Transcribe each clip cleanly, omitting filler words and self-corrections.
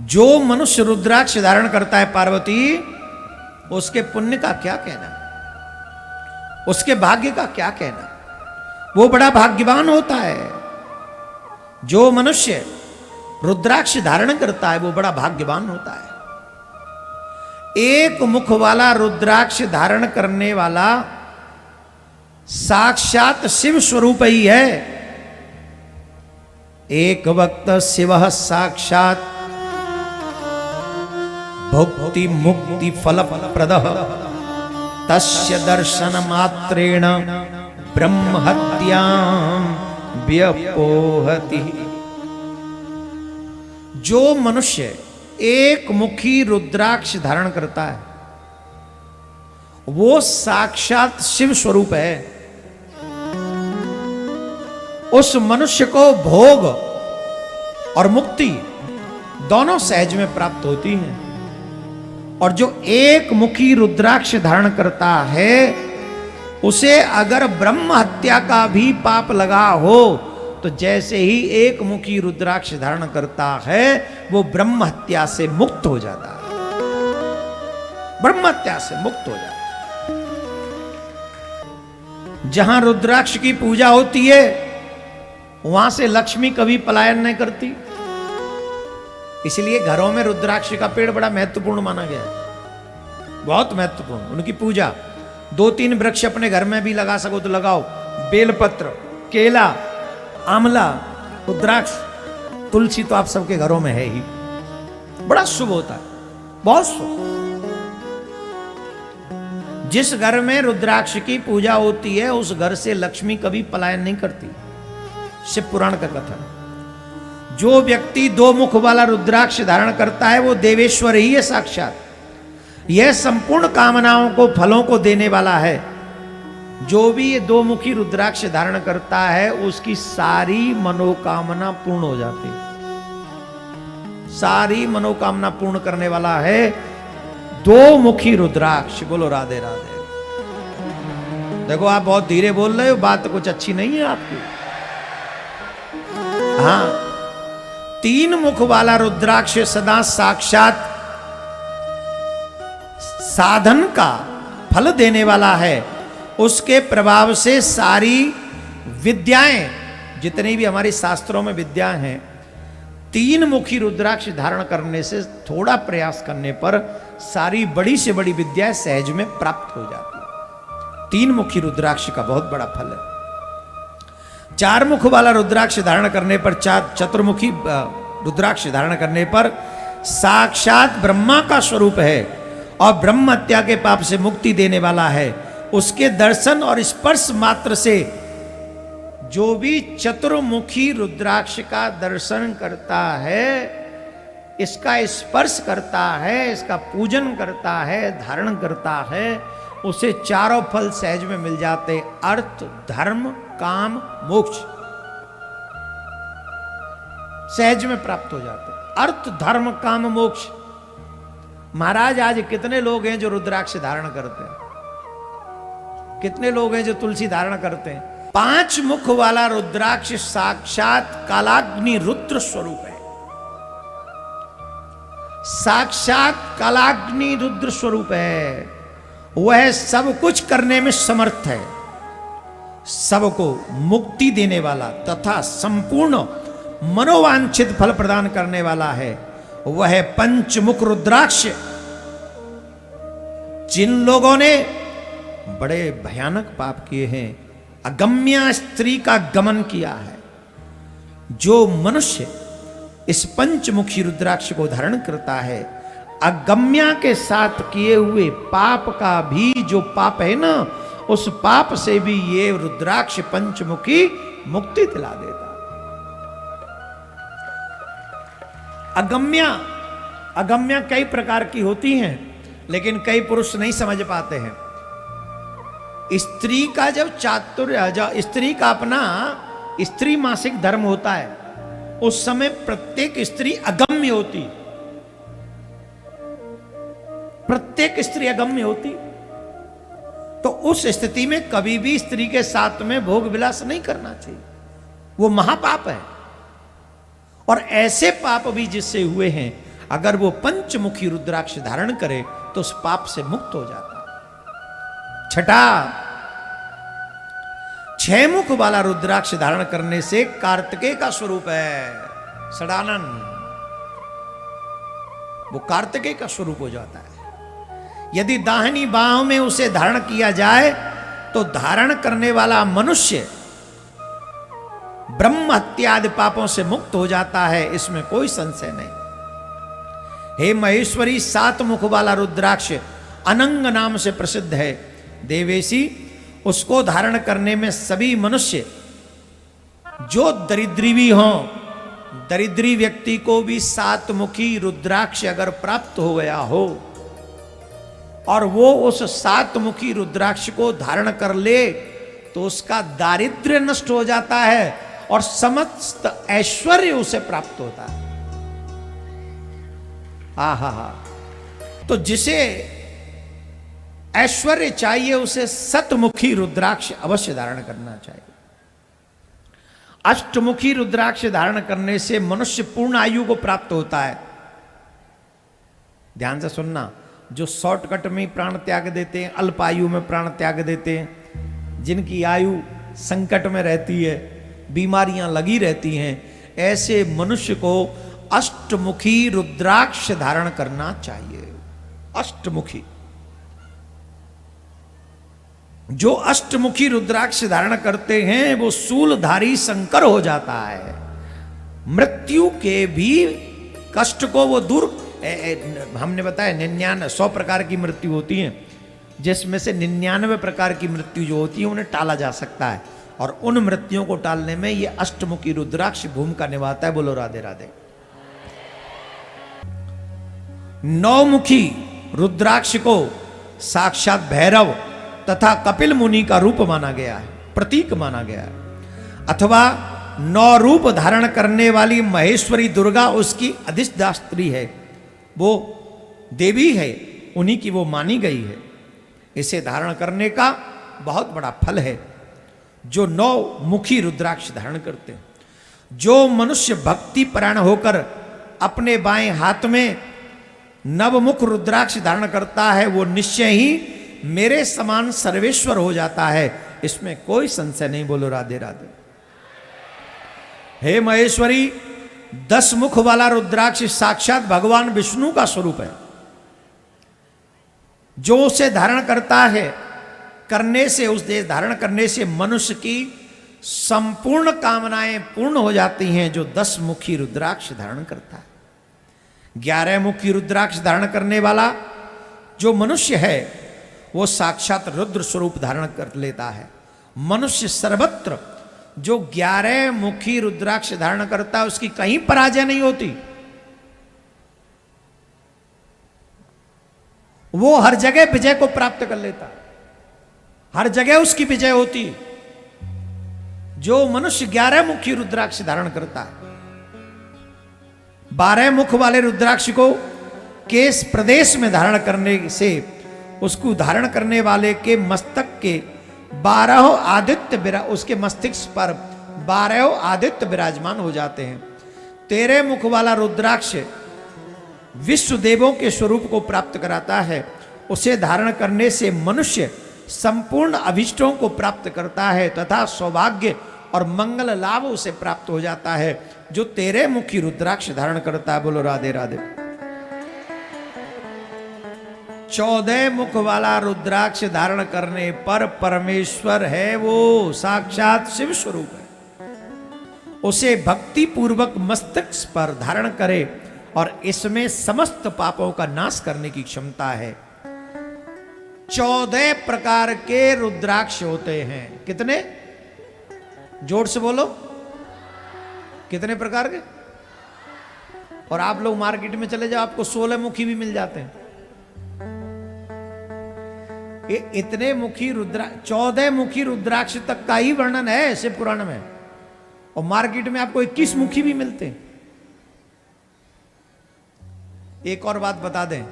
जो मनुष्य रुद्राक्ष धारण करता है पार्वती, उसके पुण्य का क्या कहना, उसके भाग्य का क्या कहना, वो बड़ा भाग्यवान होता है। जो मनुष्य रुद्राक्ष धारण करता है वो बड़ा भाग्यवान होता है। एक मुख वाला रुद्राक्ष धारण करने वाला साक्षात शिव स्वरूप ही है। एक वक्त शिव साक्षात भक्ति मुक्ति फल प्रद तस्य दर्शन मात्रेण ब्रह्म हत्यां व्यपोहति। जो मनुष्य एक मुखी रुद्राक्ष धारण करता है वो साक्षात शिव स्वरूप है। उस मनुष्य को भोग और मुक्ति दोनों सहज में प्राप्त होती हैं। और जो एक मुखी रुद्राक्ष धारण करता है उसे अगर ब्रह्म हत्या का भी पाप लगा हो तो जैसे ही एक मुखी रुद्राक्ष धारण करता है वो ब्रह्म हत्या से मुक्त हो जाता है, ब्रह्म हत्या से मुक्त हो जाता है। जहां रुद्राक्ष की पूजा होती है वहां से लक्ष्मी कभी पलायन नहीं करती। इसलिए घरों में रुद्राक्ष का पेड़ बड़ा महत्वपूर्ण माना गया है, बहुत महत्वपूर्ण। उनकी पूजा 2-3 वृक्ष अपने घर में भी लगा सको तो लगाओ। बेलपत्र, केला, आंवला, रुद्राक्ष, तुलसी तो आप सबके घरों में है ही, बड़ा शुभ होता है, बहुत शुभ। जिस घर में रुद्राक्ष की पूजा होती है उस घर से लक्ष्मी कभी पलायन नहीं करती, शिव पुराण का कथन। जो व्यक्ति 2 मुख वाला रुद्राक्ष धारण करता है वो देवेश्वर ही है साक्षात। यह संपूर्ण कामनाओं को, फलों को देने वाला है। जो भी ये 2 मुखी रुद्राक्ष धारण करता है उसकी सारी मनोकामना पूर्ण हो जाती है। सारी मनोकामना पूर्ण करने वाला है 2 मुखी रुद्राक्ष। बोलो राधे राधे। देखो आप बहुत धीरे बोल रहे हो, बात कुछ अच्छी नहीं है आपकी। हाँ, 3 मुख वाला रुद्राक्ष सदा साक्षात साधन का फल देने वाला है। उसके प्रभाव से सारी विद्याएं, जितनी भी हमारे शास्त्रों में विद्याएं हैं, 3 मुखी रुद्राक्ष धारण करने से, थोड़ा प्रयास करने पर सारी बड़ी से बड़ी विद्याएं सहज में प्राप्त हो जाती है। 3 मुखी रुद्राक्ष का बहुत बड़ा फल है। 4 मुख वाला रुद्राक्ष धारण करने पर, चतुर्मुखी रुद्राक्ष धारण करने पर साक्षात ब्रह्मा का स्वरूप है और ब्रह्म हत्या के पाप से मुक्ति देने वाला है। उसके दर्शन और स्पर्श मात्र से जो भी चतुर्मुखी रुद्राक्ष का दर्शन करता है, इसका स्पर्श करता है, इसका पूजन करता है, धारण करता है, उसे चारों फल सहज में मिल जाते। अर्थ, धर्म, काम, मोक्ष सहज में प्राप्त हो जाते। अर्थ, धर्म, काम, मोक्ष। महाराज आज कितने लोग हैं जो रुद्राक्ष धारण करते हैं, कितने लोग हैं जो तुलसी धारण करते हैं। 5 मुख वाला रुद्राक्ष साक्षात कालाग्नि रुद्र स्वरूप है। साक्षात कालाग्नि रुद्र स्वरूप है। वह सब कुछ करने में समर्थ है, सबको मुक्ति देने वाला तथा संपूर्ण मनोवांछित फल प्रदान करने वाला है। वह पंचमुख रुद्राक्ष जिन लोगों ने बड़े भयानक पाप किए हैं, अगम्या स्त्री का गमन किया है, जो मनुष्य इस पंचमुखी रुद्राक्ष को धारण करता है, अगम्या के साथ किए हुए पाप का भी जो पाप है ना, उस पाप से भी ये रुद्राक्ष पंचमुखी मुक्ति दिला देता। अगम्या कई प्रकार की होती हैं, लेकिन कई पुरुष नहीं समझ पाते हैं। स्त्री का जब चातुर्य, स्त्री का अपना स्त्री मासिक धर्म होता है, उस समय प्रत्येक स्त्री अगम्य होती, प्रत्येक स्त्री अगम्य होती। तो उस स्थिति में कभी भी स्त्री के साथ में भोग विलास नहीं करना चाहिए, वो महापाप है। और ऐसे पाप भी जिससे हुए हैं, अगर वो पंचमुखी रुद्राक्ष धारण करे तो उस पाप से मुक्त हो जाता। छठा, 6 मुख वाला रुद्राक्ष धारण करने से कार्तिकेय का स्वरूप है, षडानन, वो कार्तिकेय का स्वरूप हो जाता है। यदि दाहिनी बाहों में उसे धारण किया जाए तो धारण करने वाला मनुष्य ब्रह्म हत्या आदि पापों से मुक्त हो जाता है, इसमें कोई संशय नहीं। हे महेश्वरी, 7 मुख वाला रुद्राक्ष अनंग नाम से प्रसिद्ध है। देवेशी, उसको धारण करने में सभी मनुष्य जो दरिद्री भी हों, दरिद्री व्यक्ति को भी 7 मुखी रुद्राक्ष अगर प्राप्त हो गया हो और वो उस 7 मुखी रुद्राक्ष को धारण कर ले तो उसका दारिद्र्य नष्ट हो जाता है और समस्त ऐश्वर्य उसे प्राप्त होता है। आहा, तो जिसे ऐश्वर्य चाहिए उसे 7मुखी रुद्राक्ष अवश्य धारण करना चाहिए। अष्टमुखी रुद्राक्ष धारण करने से मनुष्य पूर्ण आयु को प्राप्त होता है। ध्यान से सुनना, जो शॉर्टकट में प्राण त्याग देते हैं, अल्प आयु में प्राण त्याग देते हैं, जिनकी आयु संकट में रहती है, बीमारियां लगी रहती हैं, ऐसे मनुष्य को अष्टमुखी रुद्राक्ष धारण करना चाहिए। अष्टमुखी, जो अष्टमुखी रुद्राक्ष धारण करते हैं वो शूलधारी शंकर हो जाता है। मृत्यु के भी कष्ट को वो दूर, हमने बताया 100 प्रकार की मृत्यु होती है, जिसमें से 99 प्रकार की मृत्यु जो होती है उन्हें टाला जा सकता है, और उन मृत्युओं को टालने में ये अष्टमुखी रुद्राक्ष भूमिका निभाता है। बोलो राधे राधे। 9मुखी रुद्राक्ष को साक्षात भैरव तथा कपिल मुनि का रूप माना गया है, प्रतीक माना गया है, अथवा 9 रूप धारण करने वाली महेश्वरी दुर्गा उसकी अधिष्ठात्री है, वो देवी है, उन्हीं की वो मानी गई है। इसे धारण करने का बहुत बड़ा फल है जो 9 मुखी रुद्राक्ष धारण करते हैं। जो मनुष्य भक्ति परायण होकर अपने बाएं हाथ में नवमुख रुद्राक्ष धारण करता है वो निश्चय ही मेरे समान सर्वेश्वर हो जाता है, इसमें कोई संशय नहीं। बोलो राधे राधे। हे महेश्वरी, 10 मुख वाला रुद्राक्ष साक्षात भगवान विष्णु का स्वरूप है। जो उसे धारण करता है, करने से, उसे धारण करने से मनुष्य की संपूर्ण कामनाएं पूर्ण हो जाती हैं, जो 10 मुखी रुद्राक्ष धारण करता है। 11 मुखी रुद्राक्ष धारण करने वाला जो मनुष्य है वो साक्षात रुद्र स्वरूप धारण कर लेता है। मनुष्य सर्वत्र जो 11 मुखी रुद्राक्ष धारण करता है उसकी कहीं पराजय नहीं होती, वो हर जगह विजय को प्राप्त कर लेता, हर जगह उसकी विजय होती। जो मनुष्य 11 मुखी रुद्राक्ष धारण करता है, 12 मुख वाले रुद्राक्ष को केस प्रदेश में धारण करने से उसको धारण करने वाले के मस्तक के 12 आदित्य, उसके मस्तिष्क पर 12 आदित्य विराजमान हो जाते हैं। 13 मुख वाला रुद्राक्ष विश्व देवों के स्वरूप को प्राप्त कराता है। उसे धारण करने से मनुष्य संपूर्ण अभिष्टों को प्राप्त करता है तथा सौभाग्य और मंगल लाभ उसे प्राप्त हो जाता है, जो 13 मुखी रुद्राक्ष धारण करता है। बोलो राधे राधे। 14 मुख वाला रुद्राक्ष धारण करने पर परमेश्वर है वो साक्षात शिव स्वरूप है। उसे भक्ति पूर्वक मस्तक पर धारण करे और इसमें समस्त पापों का नाश करने की क्षमता है। 14 प्रकार के रुद्राक्ष होते हैं। कितने? जोर से बोलो, कितने प्रकार के? और आप लोग मार्केट में चले जाओ, आपको 16 मुखी भी मिल जाते हैं। ये इतने मुखी रुद्राक्ष, 14 मुखी रुद्राक्ष तक का ही वर्णन है शिव पुराण में, और मार्केट में आपको 21 मुखी भी मिलते हैं। एक और बात बता दें,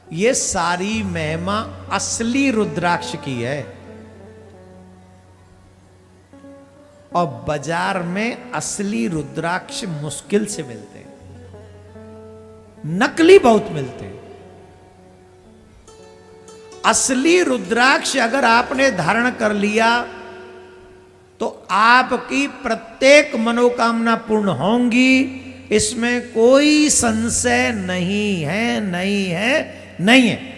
ये सारी महिमा असली रुद्राक्ष की है, और बाजार में असली रुद्राक्ष मुश्किल से मिलते हैं। नकली बहुत मिलते हैं। असली रुद्राक्ष अगर आपने धारण कर लिया तो आपकी प्रत्येक मनोकामना पूर्ण होंगी, इसमें कोई संशय नहीं है, नहीं है, नहीं है।